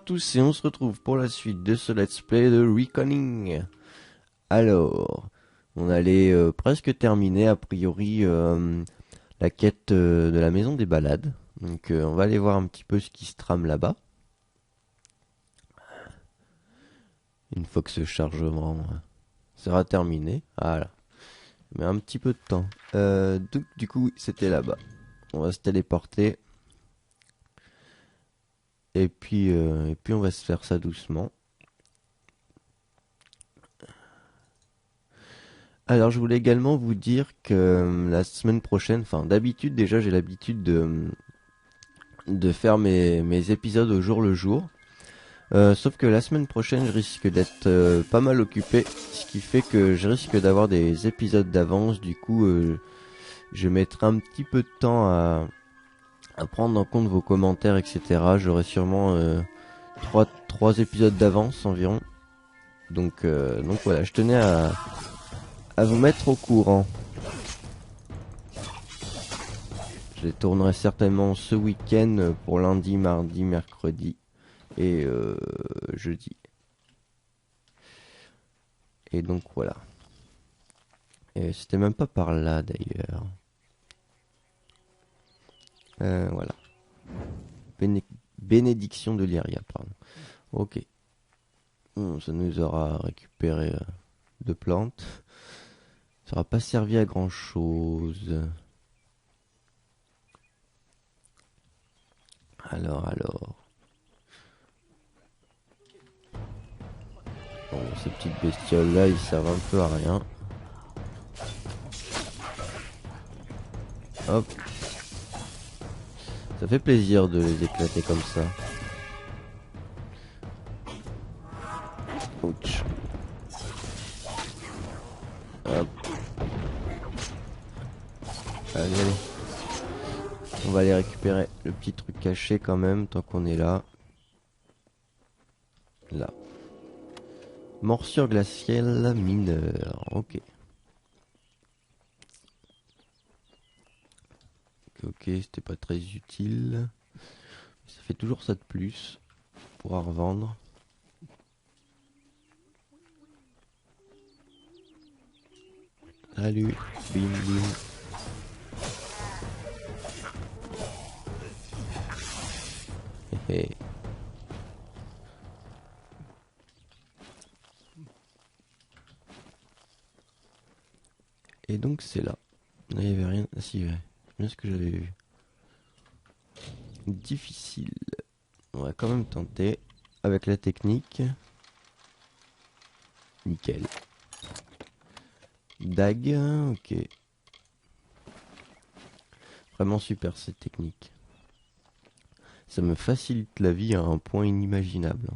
tous et on se retrouve pour la suite de ce let's play de Reckoning. Alors, on allait presque terminer a priori la quête de la maison des balades. Donc on va aller voir un petit peu ce qui se trame là-bas. Une fois que ce chargement sera terminé. Voilà. Mais un petit peu de temps. Donc, du coup, c'était là-bas. On va se téléporter. Et puis on va se faire ça doucement. Alors je voulais également vous dire que la semaine prochaine, enfin d'habitude déjà j'ai l'habitude de faire mes épisodes au jour le jour. Sauf que la semaine prochaine je risque d'être pas mal occupé, ce qui fait que je risque d'avoir des épisodes d'avance. Du coup je mettrai un petit peu de temps à prendre en compte vos commentaires, etc. J'aurai sûrement 3 épisodes d'avance environ. Donc voilà, je tenais à vous mettre au courant. Je les tournerai certainement ce week-end pour lundi, mardi, mercredi et jeudi. Et donc voilà. Et c'était même pas par là d'ailleurs. Voilà. Bénédiction de Lyria, pardon. Ok. Ça nous aura récupéré 2 plantes. Ça n'aura pas servi à grand chose. Alors. Bon, ces petites bestioles là, ils servent un peu à rien. Hop. Ça fait plaisir de les éclater comme ça. Ouch. Hop. Allez. On va aller récupérer le petit truc caché quand même, tant qu'on est là. Là. Morsure glaciale mineure. Ok. Ok, c'était pas très utile. Ça fait toujours ça de plus. On pourra revendre. Salut. Bim bim. Hé hé. Et donc c'est là. Il n'y avait rien. Ah, si, ouais. Bien ce que j'avais vu. Difficile. On va quand même tenter. Avec la technique. Nickel. Dague. Ok. Vraiment super cette technique. Ça me facilite la vie à un point inimaginable.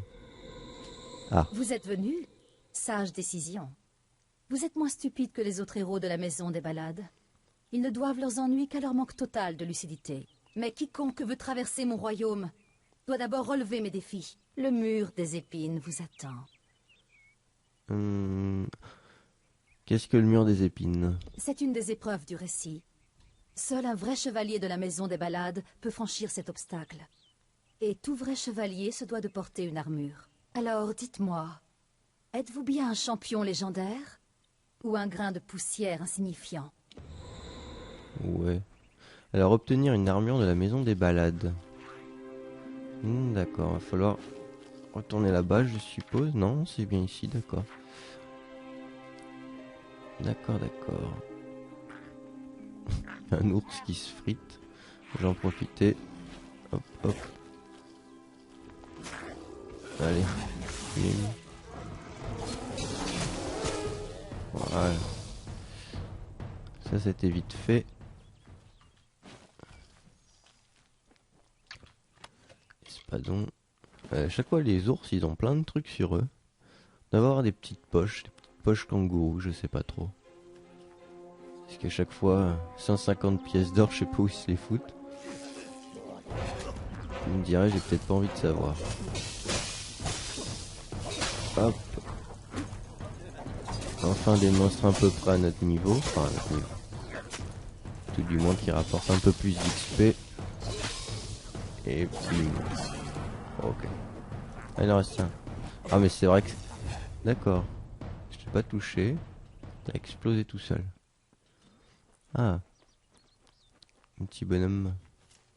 Ah. Vous êtes venu? Sage décision. Vous êtes moins stupide que les autres héros de la maison des balades. Ils ne doivent leurs ennuis qu'à leur manque total de lucidité. Mais quiconque veut traverser mon royaume doit d'abord relever mes défis. Le mur des épines vous attend. Qu'est-ce que le mur des épines? C'est une des épreuves du récit. Seul un vrai chevalier de la maison des balades peut franchir cet obstacle. Et tout vrai chevalier se doit de porter une armure. Alors dites-moi, êtes-vous bien un champion légendaire ou un grain de poussière insignifiant? Ouais. Alors obtenir une armure de la maison des balades. D'accord, va falloir retourner là-bas je suppose. Non, c'est bien ici, d'accord. D'accord. Un ours qui se frite. J'en profiter. Hop. Allez. Bim. Voilà. Ça c'était vite fait. Espadon. Chaque fois les ours ils ont plein de trucs sur eux. D'avoir des petites poches kangourous, je sais pas trop. Parce qu'à chaque fois 150 pièces d'or, je sais pas où ils se les foutent. Je me dirais, j'ai peut-être pas envie de savoir. Hop. Enfin des monstres un peu près à notre niveau. Enfin à notre niveau. Tout du moins qui rapportent un peu plus d'XP. Et puis... Ok. Ah, il en reste un. Ah, mais c'est vrai que... D'accord. Je t'ai pas touché. T'as explosé tout seul. Ah, un petit bonhomme.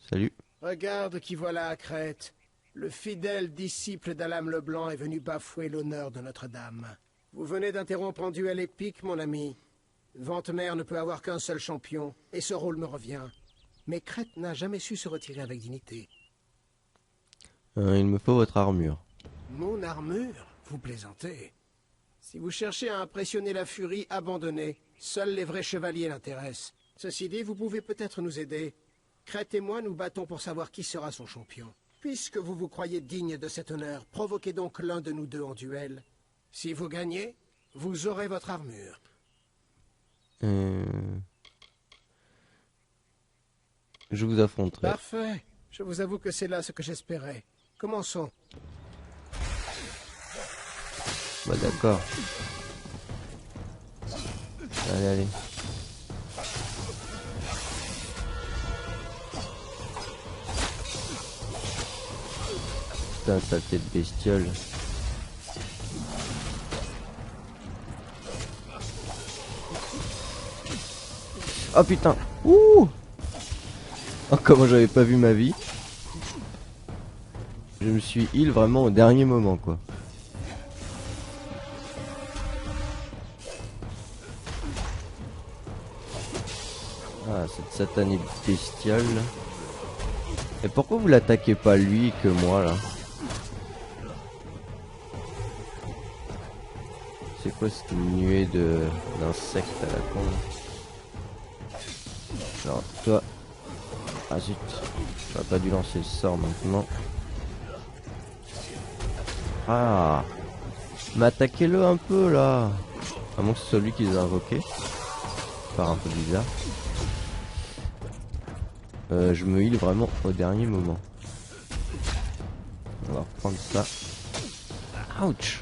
Salut. Regarde qui voilà à Crète. Le fidèle disciple d'Alam Leblanc est venu bafouer l'honneur de Notre-Dame. Vous venez d'interrompre un duel épique, mon ami. Ventemère ne peut avoir qu'un seul champion, et ce rôle me revient. Mais Crète n'a jamais su se retirer avec dignité. Il me faut votre armure. Mon armure? Vous plaisantez. Si vous cherchez à impressionner la furie, abandonnez. Seuls les vrais chevaliers l'intéressent. Ceci dit, vous pouvez peut-être nous aider. Crète et moi nous battons pour savoir qui sera son champion. Puisque vous vous croyez digne de cet honneur, provoquez donc l'un de nous deux en duel. Si vous gagnez, vous aurez votre armure. Je vous affronterai. Parfait. Je vous avoue que c'est là ce que j'espérais. Commençons. Bah d'accord. Allez, allez. Putain, saleté de bestiole. Oh putain. Ouh. Oh, comment j'avais pas vu ma vie. Je me suis heal vraiment au dernier moment, quoi. Ah, cette satanée bestiole. Et pourquoi vous l'attaquez pas lui que moi, là? C'est quoi cette nuée d'insectes à la con? Alors, toi... Ah zut. J'aurais pas dû lancer le sort maintenant. Ah, mais attaquez-le un peu là. À moins que ce soit lui qui les a invoqués. Par un peu bizarre. Je me heal vraiment au dernier moment. On va reprendre ça. Ouch.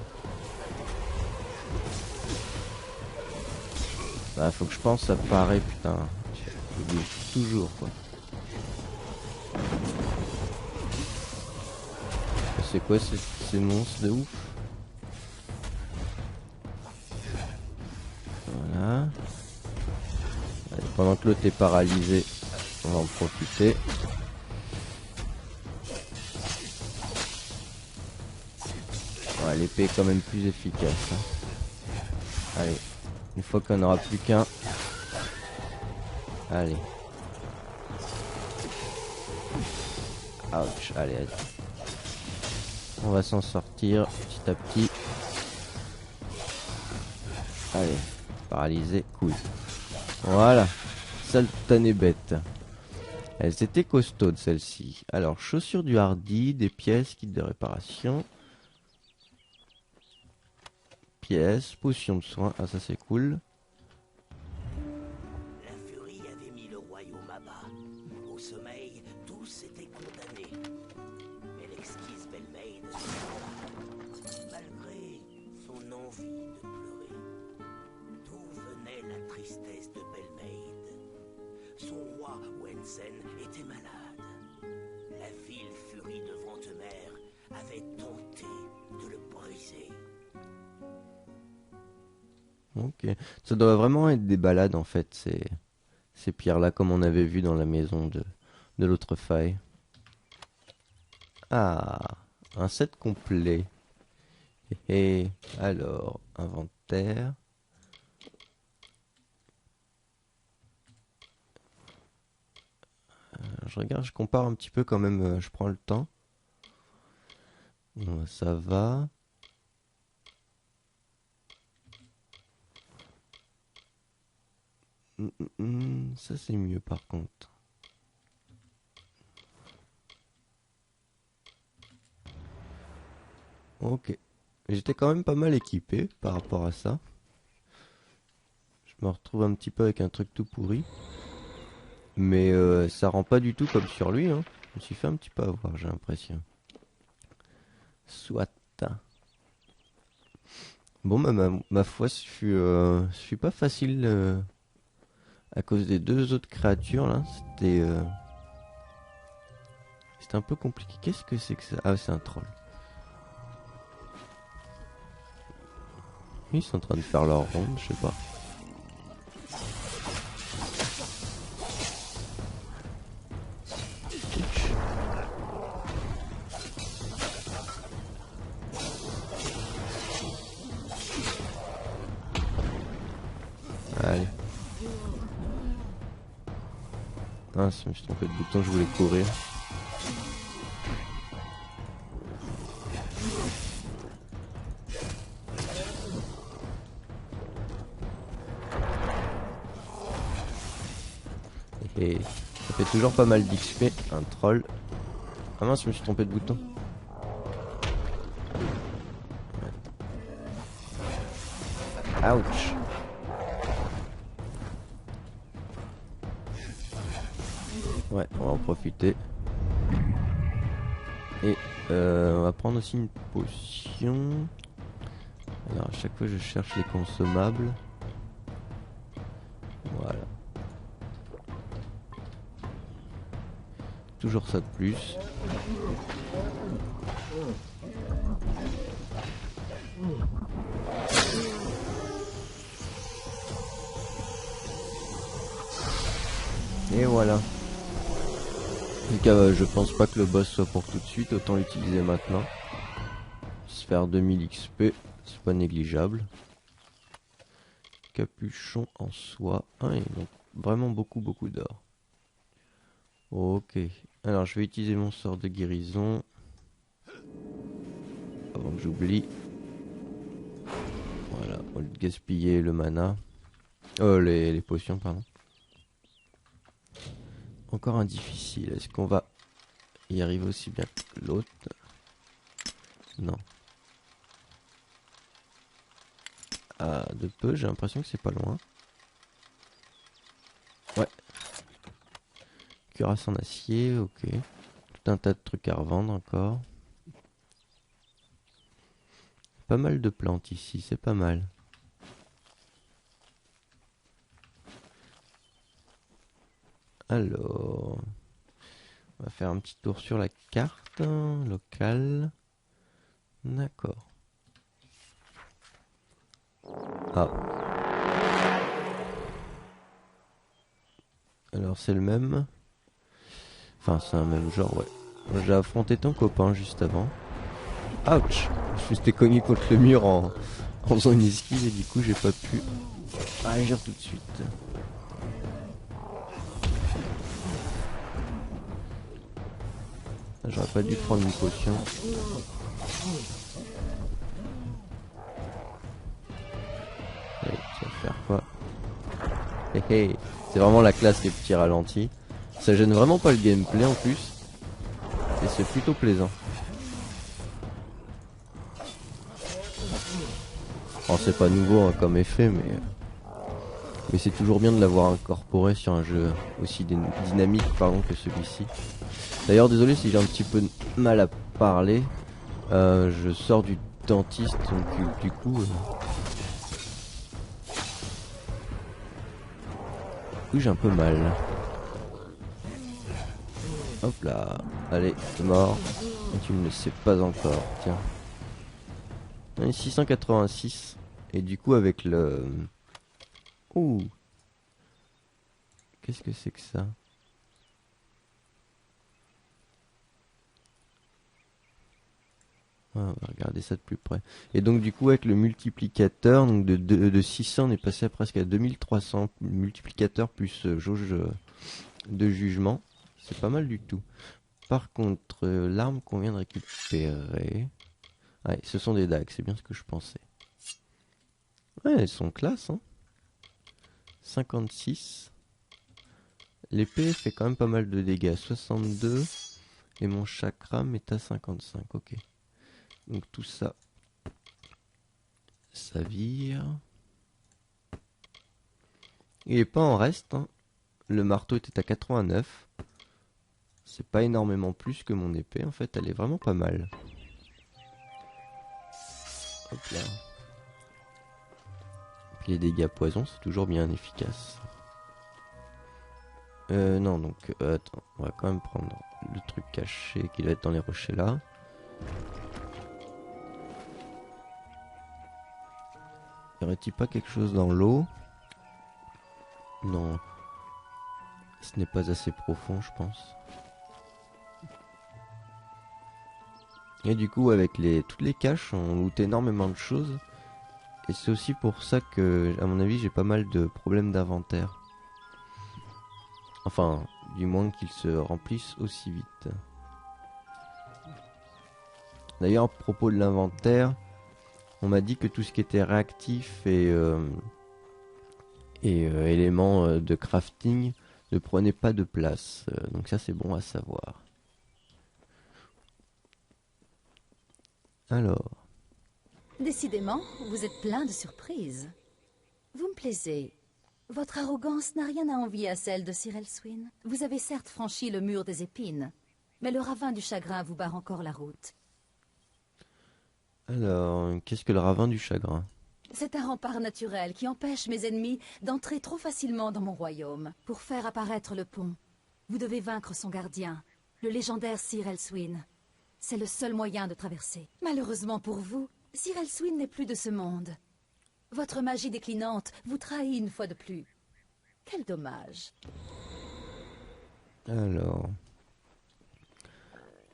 Bah faut que je pense à parer, putain. J'oublie toujours quoi. C'est quoi ces monstres de ouf? Voilà. Allez, pendant que l'autre est paralysé, on va en profiter. Ouais, l'épée est quand même plus efficace. Hein. Allez, une fois qu'on n'aura plus qu'un. Allez. Ouch, allez, allez. On va s'en sortir petit à petit. Allez, paralysé, cool. Voilà, satanée bête. Elles étaient costaudes celles-ci. Alors, chaussures du hardi, des pièces, kit de réparation. Pièces, potion de soin, ah ça c'est cool. La furie avait mis le royaume à bas. Au sommeil, tous étaient condamnés. Mais l'exquise Belle-Maid, malgré son envie de pleurer, d'où venait la tristesse de Belle-Maid? Son roi, Wensen, était malade. La vile furie de Ventemère avait tenté de le briser. Ok, ça doit vraiment être des balades en fait, ces pierres-là, comme on avait vu dans la maison de l'autre faille. Ah, un set complet. Et alors, inventaire. Je regarde, je compare un petit peu quand même, je prends le temps. Ça va. Ça c'est mieux par contre. Ok. J'étais quand même pas mal équipé par rapport à ça. Je me retrouve un petit peu avec un truc tout pourri. Mais ça rend pas du tout comme sur lui. Hein. Je me suis fait un petit peu avoir, j'ai l'impression. Soit. Bon, bah, ma foi, ce fut pas facile à cause des deux autres créatures là. C'était un peu compliqué. Qu'est-ce que c'est que ça? Ah, c'est un troll. Ils sont en train de faire leur ronde, je sais pas. Allez. Ah, je me suis trompé de bouton, je voulais courir. Et ça fait toujours pas mal d'XP, un troll. Ah mince, je me suis trompé de bouton. Ouch. Ouais, on va en profiter. Et on va prendre aussi une potion. Alors à chaque fois je cherche les consommables. Voilà. Toujours ça de plus. Et voilà. En tout cas, je pense pas que le boss soit pour tout de suite, autant l'utiliser maintenant. Se faire 2000 XP, c'est pas négligeable. Capuchon en soie. Ah, et donc vraiment beaucoup d'or. Ok. Alors je vais utiliser mon sort de guérison. Avant que j'oublie. Voilà, au lieu de gaspiller le mana. Les potions, pardon. Encore un difficile. Est-ce qu'on va y arriver aussi bien que l'autre? Non. Ah, de peu, j'ai l'impression que c'est pas loin. Ouais. Cuirasse en acier, ok. Tout un tas de trucs à revendre encore. Pas mal de plantes ici, c'est pas mal. Alors, on va faire un petit tour sur la carte locale. D'accord. Ah. Alors c'est le même. Enfin c'est un même genre, ouais. J'ai affronté ton copain juste avant. Ouch. Je m'étais cogné contre le mur en faisant une esquive et du coup j'ai pas pu agir tout de suite. J'aurais pas dû prendre une potion. Allez, tu vas faire quoi? Hé hé, c'est vraiment la classe les petits ralentis. Ça gêne vraiment pas le gameplay en plus. Et c'est plutôt plaisant. Oh, c'est pas nouveau hein, comme effet, mais c'est toujours bien de l'avoir incorporé sur un jeu aussi dynamique que celui-ci. D'ailleurs, désolé si j'ai un petit peu de mal à parler. Je sors du dentiste, donc du coup... Oui, j'ai un peu mal. Hop là. Allez, t'es mort. Et tu ne le sais pas encore. Tiens. On est 686. Et du coup, avec le... Ouh. Qu'est-ce que c'est que ça? Ah, on va regarder ça de plus près. Et donc du coup avec le multiplicateur donc de 600 on est passé à presque à 2300 multiplicateur plus jauge de jugement. C'est pas mal du tout. Par contre l'arme qu'on vient de récupérer... Ouais, ce sont des dagues, c'est bien ce que je pensais. Ouais, elles sont classe hein. 56. L'épée fait quand même pas mal de dégâts. 62. Et mon chakram est à 55. Ok. Donc tout ça, ça vire. Il est pas en reste. Hein. Le marteau était à 89. C'est pas énormément plus que mon épée. En fait, elle est vraiment pas mal. Hop là. Puis les dégâts poison, c'est toujours bien efficace. Non, donc, attends. On va quand même prendre le truc caché qui doit être dans les rochers là. Y aurait-il pas quelque chose dans l'eau? Non. Ce n'est pas assez profond, je pense. Et du coup, avec toutes les caches, on loot énormément de choses. Et c'est aussi pour ça que, à mon avis, j'ai pas mal de problèmes d'inventaire. Enfin, du moins qu'ils se remplissent aussi vite. D'ailleurs, à propos de l'inventaire, on m'a dit que tout ce qui était réactif et éléments de crafting ne prenait pas de place. Donc ça, c'est bon à savoir. Alors, Décidément, vous êtes plein de surprises. Vous me plaisez. Votre arrogance n'a rien à envier à celle de Sir Elswyn. Vous avez certes franchi le mur des épines, mais le ravin du chagrin vous barre encore la route. qu'est-ce que le ravin du chagrin? C'est un rempart naturel qui empêche mes ennemis d'entrer trop facilement dans mon royaume. Pour faire apparaître le pont, vous devez vaincre son gardien, le légendaire Sir Elswyn. C'est le seul moyen de traverser. Malheureusement pour vous, Sir Elswyn n'est plus de ce monde. Votre magie déclinante vous trahit une fois de plus. Quel dommage. Alors,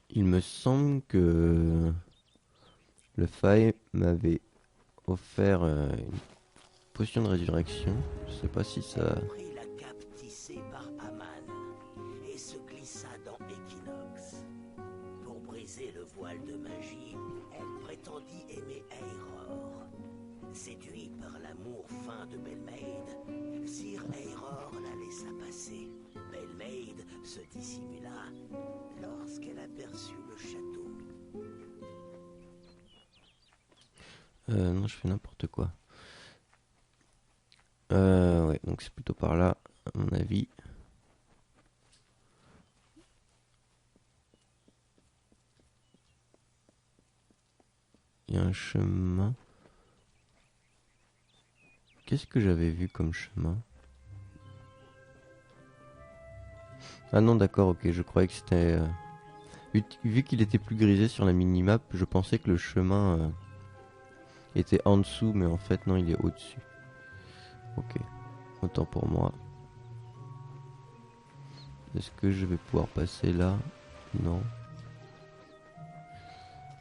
il me semble que le Fae m'avait offert une potion de résurrection. Je sais pas si ça... Prit la cape tissée par Aman et se glissa dans Equinox. Pour briser le voile de magie, elle prétendit aimer Aeror. Séduit par l'amour fin de Belmaid, Sir Aeror la laissa passer. Belmaid se dissimula lorsqu'elle aperçut le château. Non, je fais n'importe quoi. Ouais, donc c'est plutôt par là, à mon avis. Il y a un chemin. Qu'est-ce que j'avais vu comme chemin? Ah non, d'accord, ok, je croyais que c'était... Vu qu'il était plus grisé sur la minimap, je pensais que le chemin était en dessous, mais en fait non, il est au-dessus. Ok, autant pour moi. Est-ce que je vais pouvoir passer là? Non.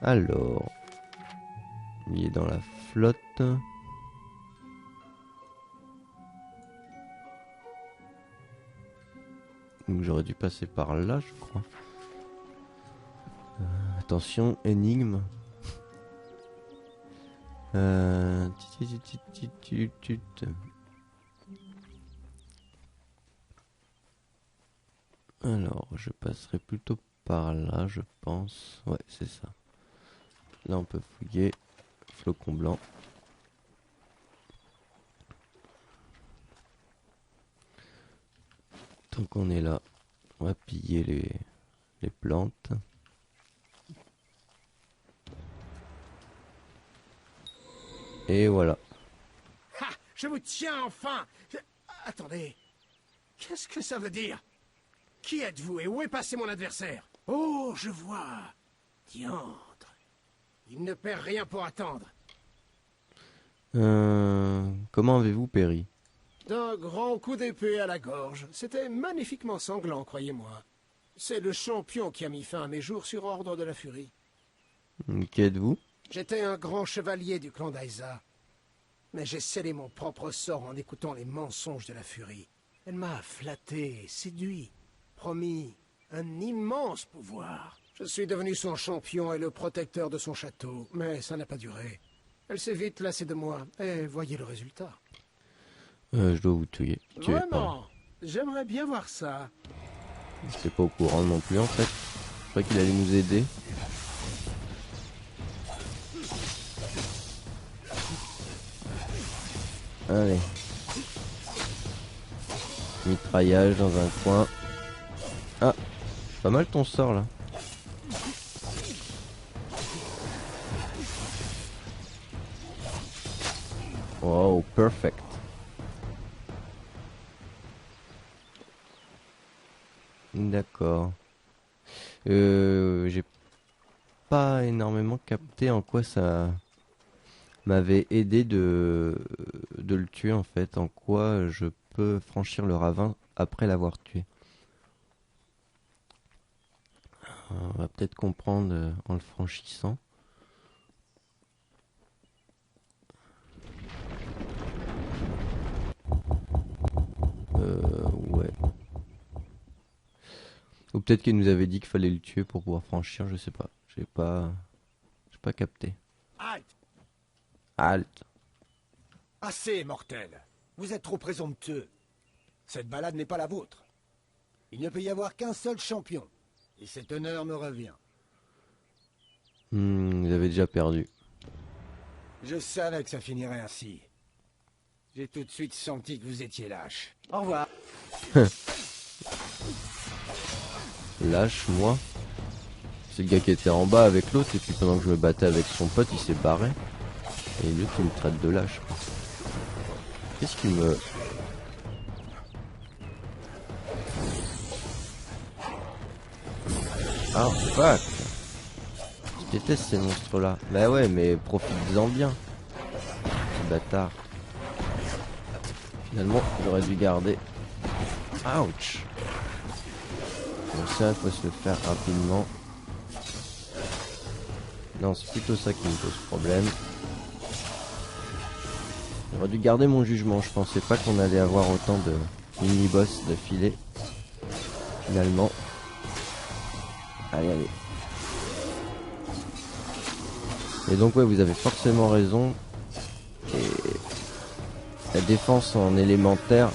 Alors, il est dans la flotte. Donc j'aurais dû passer par là, je crois. Attention, énigme. Alors, je passerai plutôt par là, je pense. Ouais, c'est ça. Là, on peut fouiller. Flocon blanc. Tant qu'on est là, on va piller les plantes. Et voilà. Ha! Je vous tiens enfin! Attendez. Qu'est-ce que ça veut dire? Qui êtes-vous et où est passé mon adversaire? Oh, je vois. Diantre. Il ne perd rien pour attendre. Comment avez-vous péri? D'un grand coup d'épée à la gorge. C'était magnifiquement sanglant, croyez-moi. C'est le champion qui a mis fin à mes jours sur ordre de la Furie. Qui êtes-vous? J'étais un grand chevalier du clan d'Aïsa. Mais j'ai scellé mon propre sort en écoutant les mensonges de la Furie. Elle m'a flatté, séduit, promis un immense pouvoir. Je suis devenu son champion et le protecteur de son château, mais ça n'a pas duré. Elle s'est vite lassée de moi, et voyez le résultat. Je dois vous tuer. Vraiment? J'aimerais bien voir ça. J'étais pas au courant non plus en fait. Je croyais qu'il allait nous aider. Allez. Mitraillage dans un coin. Ah, pas mal ton sort là. Wow, perfect. D'accord. J'ai pas énormément capté en quoi ça m'avait aidé de le tuer en fait. En quoi je peux franchir le ravin après l'avoir tué. On va peut-être comprendre en le franchissant. Ouais. Ou peut-être qu'il nous avait dit qu'il fallait le tuer pour pouvoir franchir, je sais pas. J'ai pas capté. Halte! Halt. Assez, mortel! Vous êtes trop présomptueux. Cette balade n'est pas la vôtre. Il ne peut y avoir qu'un seul champion. Et cet honneur me revient. Vous avez déjà perdu. Je savais que ça finirait ainsi. J'ai tout de suite senti que vous étiez lâche. Au revoir. Lâche, moi. C'est le gars qui était en bas avec l'autre, et puis pendant que je me battais avec son pote, il s'est barré. Et l'autre, il me traite de lâche. Qu'est-ce qu'il me... Ah, fuck! Je déteste ces monstres-là. Bah ouais, mais profites-en bien. Petit bâtard. Finalement, j'aurais dû garder. Ouch! Bon, ça, il faut se le faire rapidement. Non, c'est plutôt ça qui me pose problème. J'aurais dû garder mon jugement. Je pensais pas qu'on allait avoir autant de mini-boss d'affilée. Finalement. Allez, allez. Et donc, ouais, vous avez forcément raison. Et la défense en élémentaire,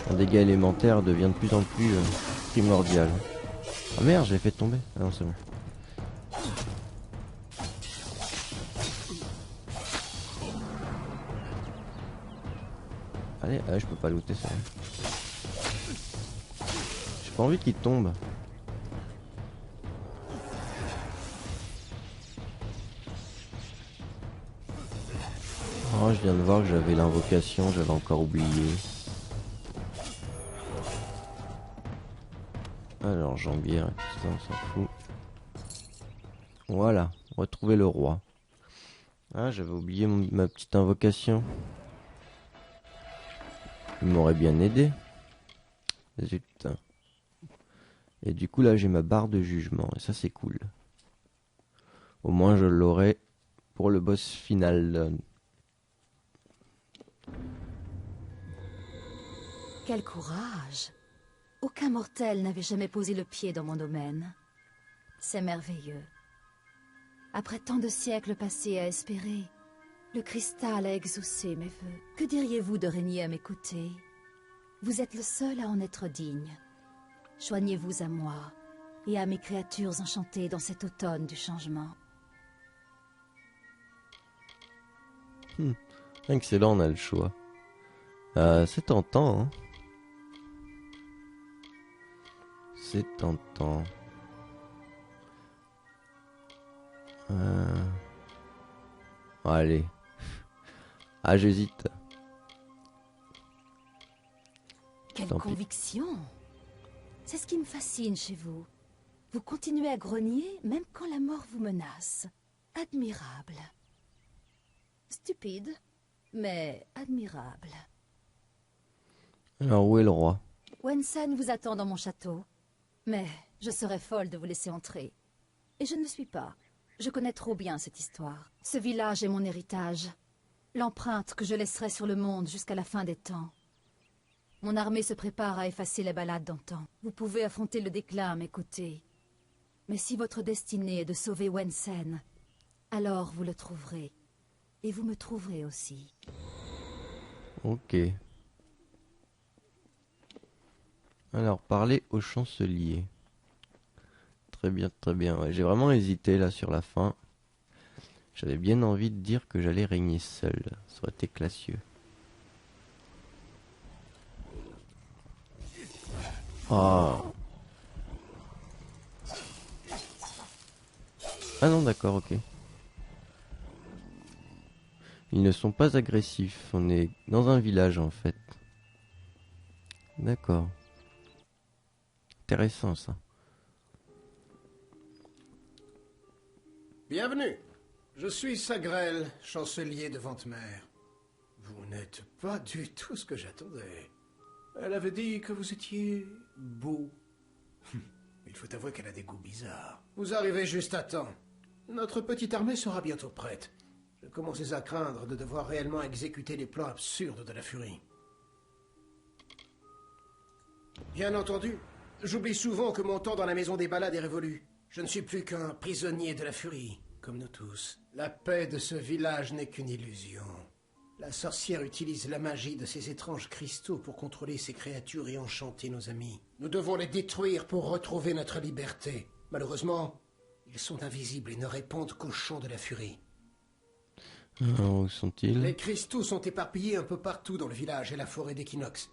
en dégâts élémentaires, devient de plus en plus primordiale. Ah merde, je l'ai fait tomber. Ah non, c'est bon. Allez, ah, je peux pas looter ça. J'ai pas envie qu'il tombe. Oh, je viens de voir que j'avais l'invocation, j'avais encore oublié. Alors, jambière et tout ça, on s'en fout. Voilà, retrouver le roi. Ah, j'avais oublié ma petite invocation. Il m'aurait bien aidé. Zut. Et du coup, là, j'ai ma barre de jugement. Et ça, c'est cool. Au moins, je l'aurai pour le boss final. Quel courage! Aucun mortel n'avait jamais posé le pied dans mon domaine. C'est merveilleux. Après tant de siècles passés à espérer, le cristal a exaucé mes vœux. Que diriez-vous de régner à mes côtés? Vous êtes le seul à en être digne. Joignez-vous à moi et à mes créatures enchantées dans cet automne du changement. Excellent, on a le choix. C'est tentant, hein. C'est tentant. Allez. Ah, j'hésite. Quelle Tant pis. conviction! C'est ce qui me fascine chez vous. Vous continuez à grogner même quand la mort vous menace. Admirable. Stupide, mais admirable. Alors, où est le roi? Wensen vous attend dans mon château. Mais je serais folle de vous laisser entrer. Et je ne le suis pas. Je connais trop bien cette histoire. Ce village est mon héritage. L'empreinte que je laisserai sur le monde jusqu'à la fin des temps. Mon armée se prépare à effacer les balades d'antan. Vous pouvez affronter le déclin à mes côtés. Mais si votre destinée est de sauver Wensen, alors vous le trouverez. Et vous me trouverez aussi. Ok. Alors, parler au chancelier. Très bien, très bien. Ouais, j'ai vraiment hésité là sur la fin. J'avais bien envie de dire que j'allais régner seul. Ça aurait été classieux. Ah. Ah non, d'accord, ok. Ils ne sont pas agressifs. On est dans un village en fait. D'accord. Intéressant ça. Bienvenue. Je suis Sagrel, chancelier de Ventemer. Vous n'êtes pas du tout ce que j'attendais. Elle avait dit que vous étiez beau. Il faut avouer qu'elle a des goûts bizarres. Vous arrivez juste à temps. Notre petite armée sera bientôt prête. Je commençais à craindre de devoir réellement exécuter les plans absurdes de la Furie. Bien entendu, j'oublie souvent que mon temps dans la maison des balades est révolu. Je ne suis plus qu'un prisonnier de la Furie, comme nous tous. La paix de ce village n'est qu'une illusion. La sorcière utilise la magie de ces étranges cristaux pour contrôler ces créatures et enchanter nos amis. Nous devons les détruire pour retrouver notre liberté. Malheureusement, ils sont invisibles et ne répondent qu'au chant de la Furie. Où sont-ils? Les cristaux sont éparpillés un peu partout dans le village et la forêt d'Équinoxe.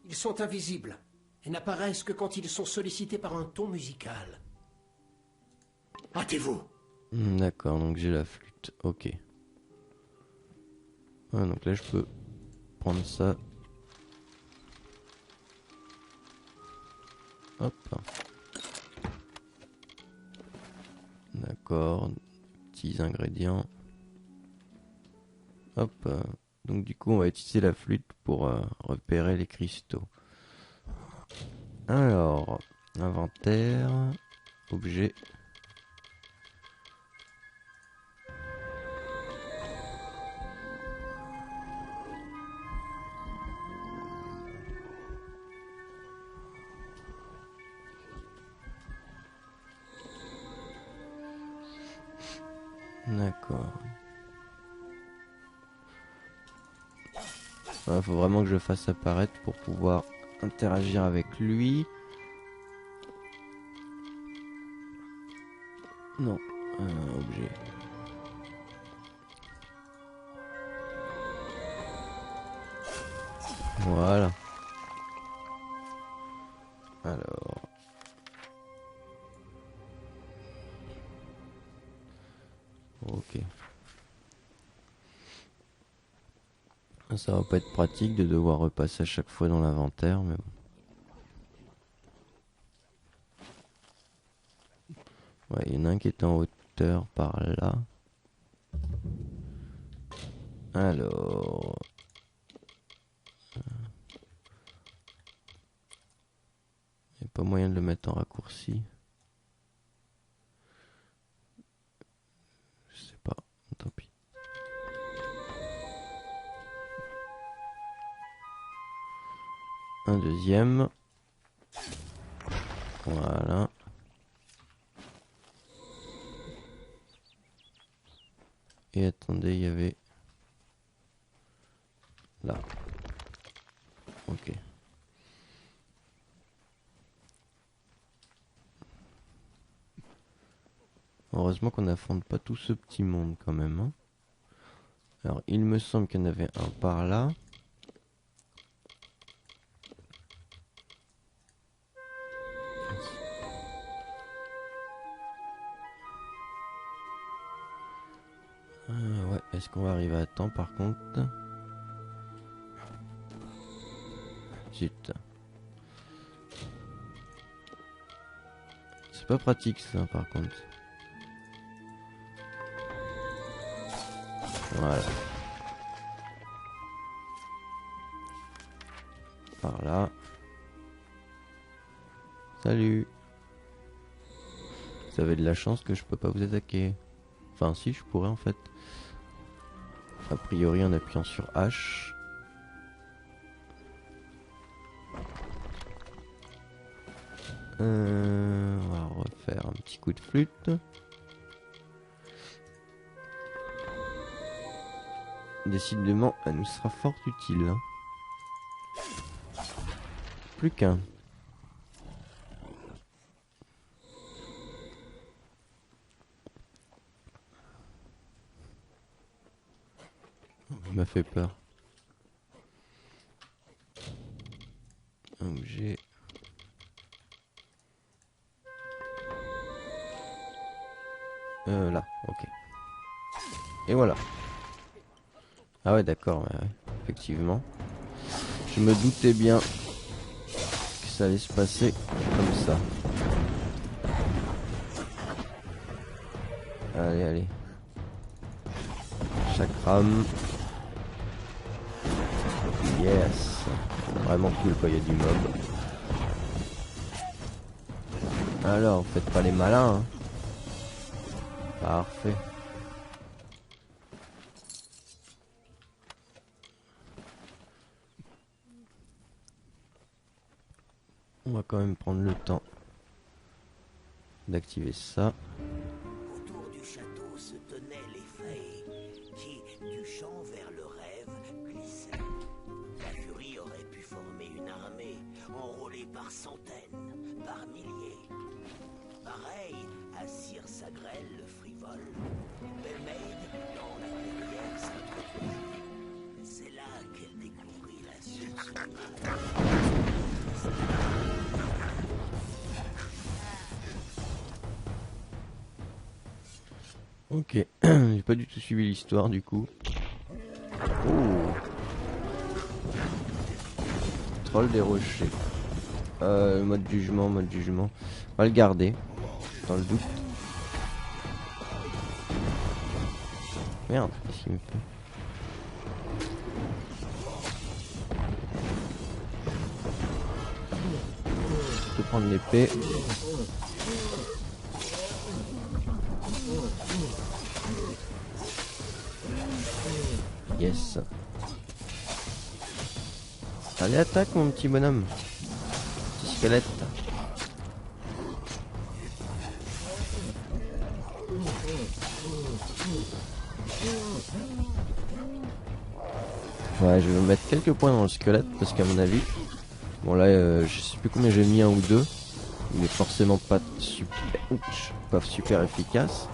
Ils sont invisibles et n'apparaissent que quand ils sont sollicités par un ton musical. Hâtez-vous! D'accord, donc j'ai la flûte, ok. Ah, donc là je peux prendre ça. Hop. D'accord, petits ingrédients. Hop. Donc du coup on va utiliser la flûte pour repérer les cristaux. Alors, inventaire, objet. D'accord. Il faut vraiment que je fasse apparaître pour pouvoir interagir avec lui. Non, objet. Voilà. Alors. Ok. Ça va pas être pratique de devoir repasser à chaque fois dans l'inventaire, mais bon. Ouais, il y en a un qui est en hauteur par là. Alors... Il n'y a pas moyen de le mettre en raccourci. Je sais pas, tant pis. Un deuxième. Voilà. Et attendez, il y avait... Là. Ok. Heureusement qu'on n'affronte pas tout ce petit monde quand même. Hein. Alors, il me semble qu'il y en avait un par là. Ouais, est-ce qu'on va arriver à temps par contre? Zut. C'est pas pratique ça par contre. Voilà. Par là. Salut. Vous avez de la chance que je peux pas vous attaquer. Enfin si, je pourrais en fait. A priori en appuyant sur H. On va refaire un petit coup de flûte. Décidément, elle nous sera fort utile. Hein. Plus qu'un. Il m'a fait peur. Objet. Là, ok. Et voilà. Ah ouais, d'accord, ouais, effectivement. Je me doutais bien que ça allait se passer comme ça. Allez, allez. ça crame. Yes. Vraiment cool quand il y a du mob. Alors, faites pas les malins. Hein. Parfait. On va quand même prendre le temps d'activer ça. Autour du château se tenaient les fées qui, du champ vers le rêve, glissaient. La furie aurait pu former une armée, enrôlée par centaines, par milliers. Pareil à Sir Sagrel le frivole. Belmaid, dans la clairière, s'introduisit. C'est là qu'elle découvrit la source du mal. Ok, j'ai pas du tout suivi l'histoire du coup. Oh. Troll des rochers. Mode jugement, mode jugement. On va le garder, dans le doute. Merde, qu'est-ce qu'il me fait? Je peux prendre l'épée. Yes. Allez, attaque mon petit bonhomme. Petit squelette. Ouais, je vais mettre quelques points dans le squelette parce qu'à mon avis, bon là, je sais plus combien j'ai mis, un ou deux. Il est forcément pas super efficace,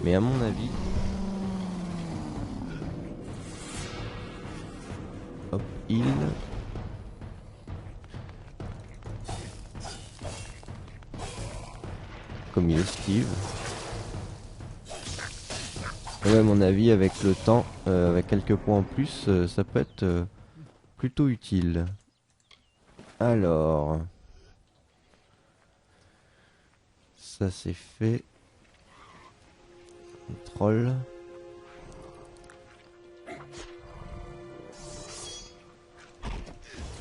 mais à mon avis, hop, heal. Comme il esquive. Ouais, à mon avis, avec le temps, avec quelques points en plus, ça peut être plutôt utile. Alors, ça c'est fait. Troll.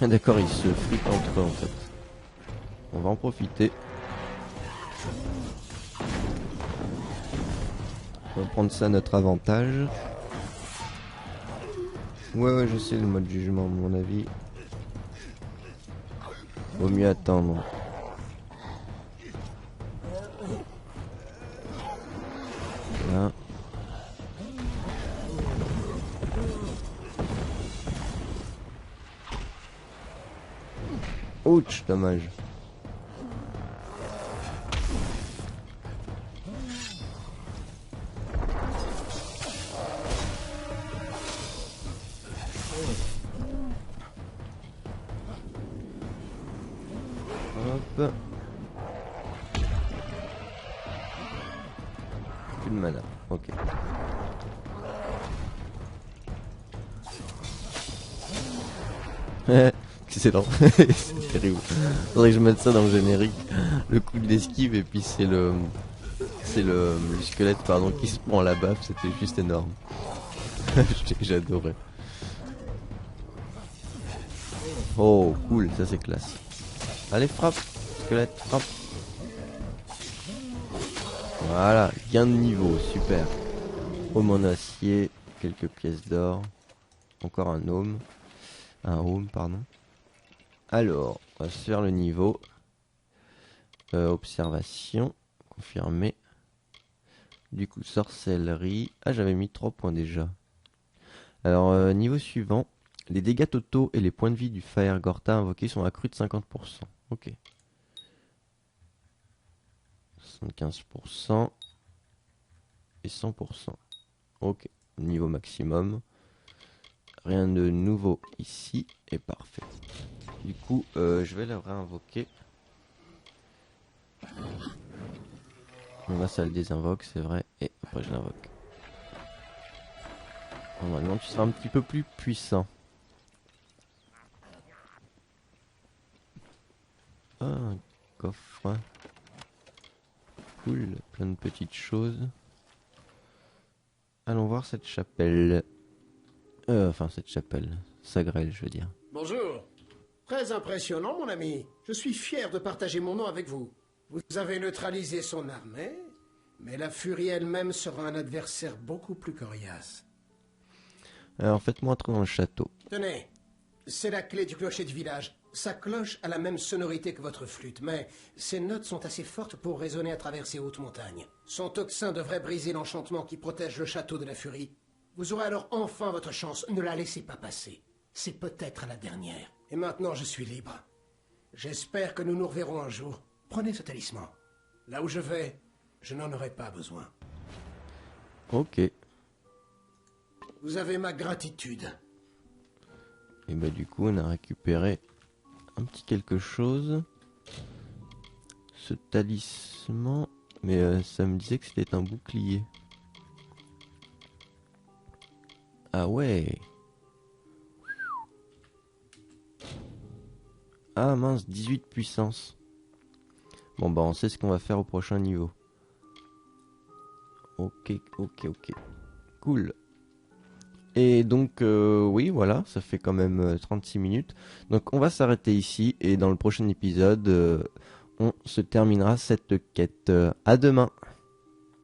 Ah, d'accord, ils se fritent entre eux en fait. On va en profiter. On va prendre ça à notre avantage. Ouais, je sais le mode jugement, à mon avis. Vaut mieux attendre. Là. Ouch, dommage. Hop. Plus de mana. Ok. Excellent. C'est terrible. Faudrait que je mette ça dans le générique. Le coup de l'esquive et puis c'est le squelette pardon qui se prend la baffe. C'était juste énorme. J'adorais. Oh cool, ça c'est classe. Allez, frappe, squelette, frappe. Voilà, gain de niveau, super. Homme en acier, quelques pièces d'or. Encore un home. Un home, pardon. Alors, on va se faire le niveau. Observation, confirmé. Du coup, sorcellerie. Ah, j'avais mis 3 points déjà. Alors, niveau suivant. Les dégâts totaux et les points de vie du Fire Gorta invoqué sont accrus de 50%. Ok. 75% et 100%. Ok. Niveau maximum. Rien de nouveau ici. Et parfait. Du coup, je vais le réinvoquer. Donc là, ça le désinvoque, c'est vrai. Et après, je l'invoque. Normalement, tu seras un petit peu plus puissant. Ah, un coffre. Cool, plein de petites choses. allons voir cette chapelle. Enfin, cette chapelle. Sa grêle, je veux dire. Bonjour. Très impressionnant, mon ami. Je suis fier de partager mon nom avec vous. Vous avez neutralisé son armée, mais la furie elle-même sera un adversaire beaucoup plus coriace. Alors, faites-moi entrer dans le château. Tenez, c'est la clé du clocher du village. Sa cloche a la même sonorité que votre flûte, mais ses notes sont assez fortes pour résonner à travers ces hautes montagnes. Son tocsin devrait briser l'enchantement qui protège le château de la furie. Vous aurez alors enfin votre chance. Ne la laissez pas passer. C'est peut-être la dernière. Et maintenant, je suis libre. J'espère que nous nous reverrons un jour. Prenez ce talisman. Là où je vais, je n'en aurai pas besoin. Ok. Et Vous avez ma gratitude. bah du coup, on a récupéré un petit quelque chose. Ce talisman. Mais ça me disait que c'était un bouclier. Ah ouais. Ah mince, 18 puissance. Bon bah on sait ce qu'on va faire au prochain niveau. Ok. Cool. Et donc oui voilà, ça fait quand même 36 minutes. Donc on va s'arrêter ici et dans le prochain épisode on se terminera cette quête. À demain.